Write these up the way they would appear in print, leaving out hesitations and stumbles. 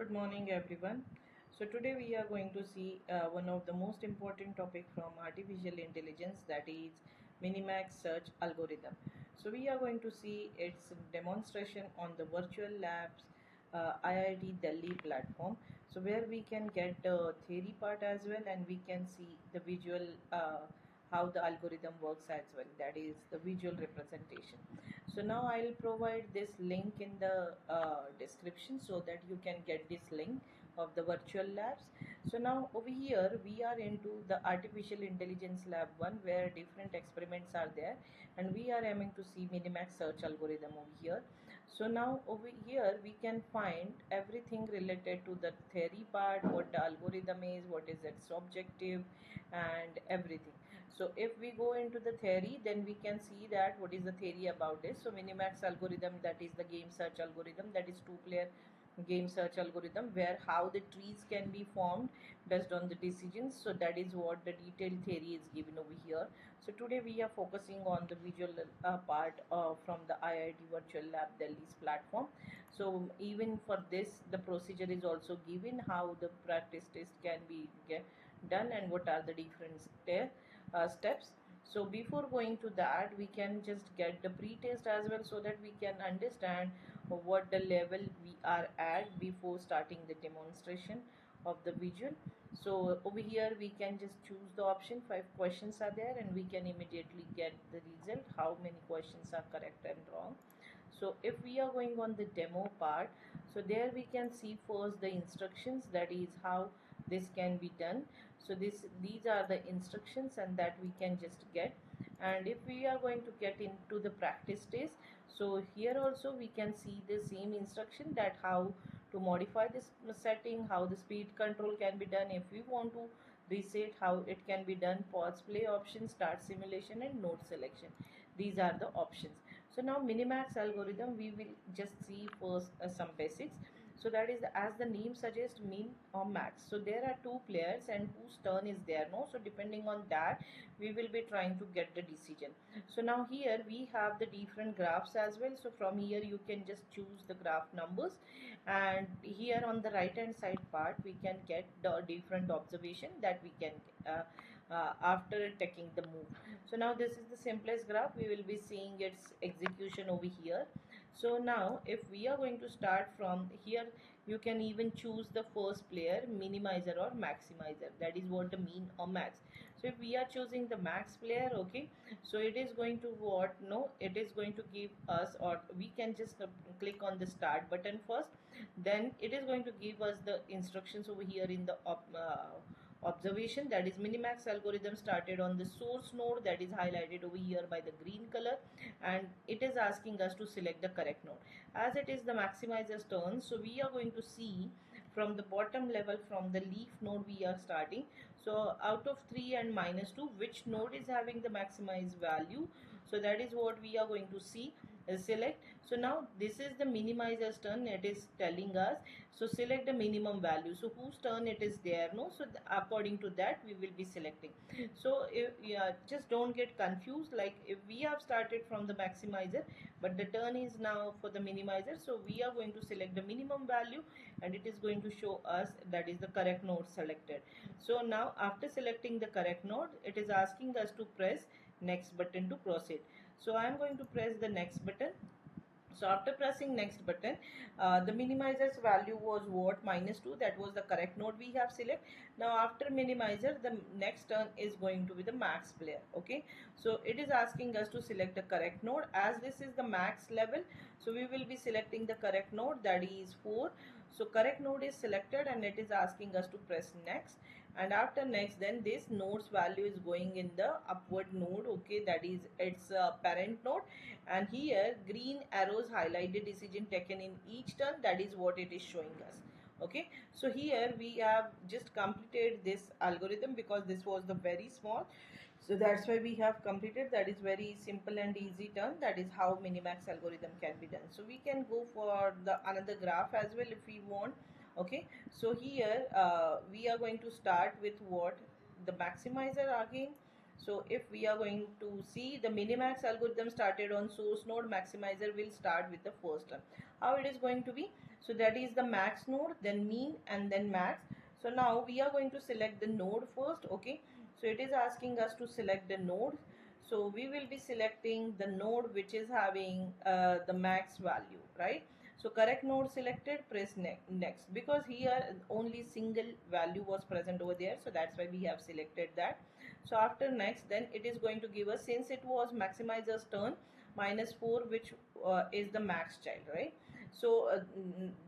Good morning everyone. So today we are going to see one of the most important topic from artificial intelligence, that is Minimax search algorithm. So we are going to see its demonstration on the virtual labs IIT Delhi platform. So where we can get the theory part as well, and we can see the visual how the algorithm works as well, that is the visual representation. So now I'll provide this link in the description so that you can get this link of the virtual labs. So now over here we are into the artificial intelligence lab 1, where different experiments are there, and we are aiming to see Minimax search algorithm over here. So now over here we can find everything related to the theory part, what the algorithm is, what is its objective, and everything. So if we go into the theory, then we can see that what is the theory about this. So Minimax algorithm, that is the game search algorithm, that is two-player game search algorithm, where how the trees can be formed based on the decisions. So that is what the detailed theory is given over here. So today we are focusing on the visual part from the IIT Virtual Lab Delhi's platform. So even for this, the procedure is also given, how the practice test can be done and what are the different steps. So before going to that, we can just get the pre-test as well, so that we can understand what the level we are at before starting the demonstration of the visual. So over here we can just choose the option, 5 questions are there, and we can immediately get the result, how many questions are correct and wrong. So if we are going on the demo part, so there we can see first the instructions, that is how this can be done. So these are the instructions, and that we can just get. And if we are going to get into the practice test, so here also we can see the same instruction, that how to modify this setting, how the speed control can be done, if we want to reset, how it can be done, pause play option, start simulation, and node selection. These are the options. So now Minimax algorithm, we will just see first some basics. So that is as the name suggests, min or max. So there are two players and whose turn is there, no? So depending on that, we will be trying to get the decision. So now here we have the different graphs as well. So from here you can just choose the graph numbers, and here on the right hand side part we can get the different observation that we can after taking the move. So now this is the simplest graph, we will be seeing its execution over here. So now if we are going to start from here, you can even choose the first player, minimizer or maximizer, that is what the min or max. So if we are choosing the max player, okay, so it is going to what, no, it is going to give us, or we can just click on the start button first, then it is going to give us the instructions over here in the observation, that is Minimax algorithm started on the source node, that is highlighted over here by the green color, and it is asking us to select the correct node. As it is the maximizer's turn, so we are going to see from the bottom level, from the leaf node we are starting. So out of 3 and -2, which node is having the maximized value, so that is what we are going to see. Select. So now this is the minimizer's turn, it is telling us, so select the minimum value. So whose turn it is there, no? So according to that we will be selecting. So if, yeah, just don't get confused, like if we have started from the maximizer but the turn is now for the minimizer, so we are going to select the minimum value, and it is going to show us that is the correct node selected. So now after selecting the correct node, it is asking us to press next button to proceed. So I am going to press the next button. So after pressing next button, the minimizer's value was what, -2, that was the correct node we have select. Now after minimizer, the next turn is going to be the max player. Okay, so it is asking us to select the correct node, as this is the max level, so we will be selecting the correct node, that is 4. So correct node is selected, and it is asking us to press next, and after next, then this node's value is going in the upward node. Okay, that is its parent node, and here green arrows highlighted decision taken in each turn, that is what it is showing us. Okay, so here we have just completed this algorithm, because this was the very small, so that's why we have completed. That is very simple and easy turn, that is how Minimax algorithm can be done. So we can go for the another graph as well if we want. Okay, so here we are going to start with what, the maximizer again. So if we are going to see, the Minimax algorithm started on source node, maximizer will start with the first term. How it is going to be? So that is the max node, then mean, and then max. So now we are going to select the node first. Okay, so it is asking us to select the node. So we will be selecting the node which is having the max value, right? So correct node selected, press next, because here only single value was present over there, so that's why we have selected that. So after next, then it is going to give us, since it was maximizer's turn, -4, which is the max child, right? So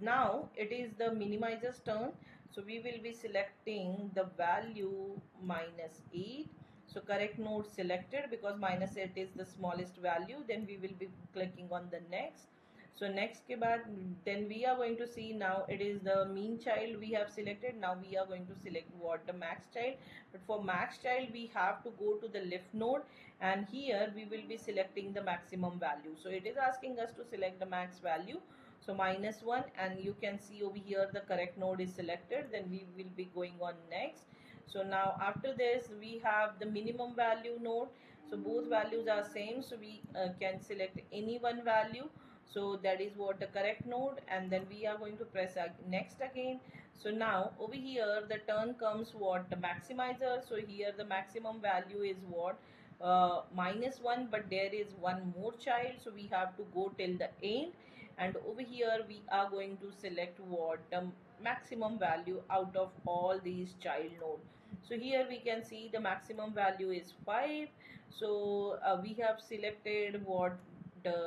now it is the minimizer's turn. So we will be selecting the value -8. So correct node selected, because -8 is the smallest value. Then we will be clicking on the next. So next ke baad, then we are going to see, now it is the mean child we have selected. Now we are going to select what, the max child. But for max child we have to go to the left node, and here we will be selecting the maximum value. So it is asking us to select the max value, so -1, and you can see over here the correct node is selected. Then we will be going on next. So now after this we have the minimum value node. So both values are same, so we can select any one value. So that is what the correct node, and then we are going to press next again. So now over here the turn comes what, the maximizer. So here the maximum value is what, -1, but there is one more child, so we have to go till the end. And over here we are going to select what, the maximum value out of all these child node. So here we can see the maximum value is 5. So we have selected what, the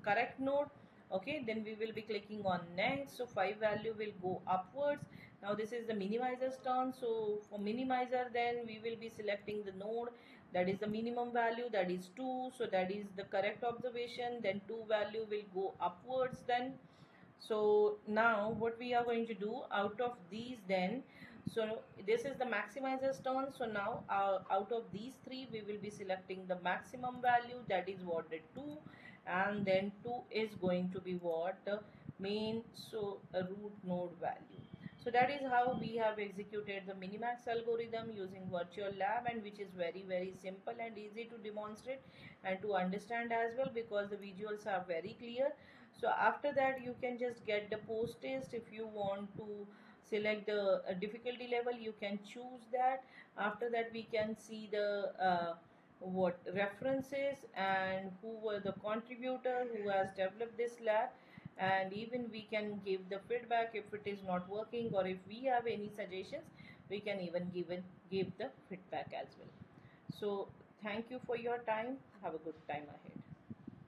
correct node. Okay, then we will be clicking on next. So 5 value will go upwards. Now this is the minimizer's turn. So for minimizer, then we will be selecting the node that is the minimum value, that is 2. So that is the correct observation. Then 2 value will go upwards then. So now what we are going to do out of these then, so this is the maximizer's turn. So now out of these three we will be selecting the maximum value, that is what, the 2, and then 2 is going to be what, main, so a root node value. So that is how we have executed the Minimax algorithm using virtual lab, and which is very simple and easy to demonstrate and to understand as well, because the visuals are very clear. So after that you can just get the post test. If you want to select the difficulty level, you can choose that. After that we can see the what references and who were the contributor who has developed this lab, and even we can give the feedback if it is not working, or if we have any suggestions we can even give the feedback as well. So thank you for your time. Have a good time ahead.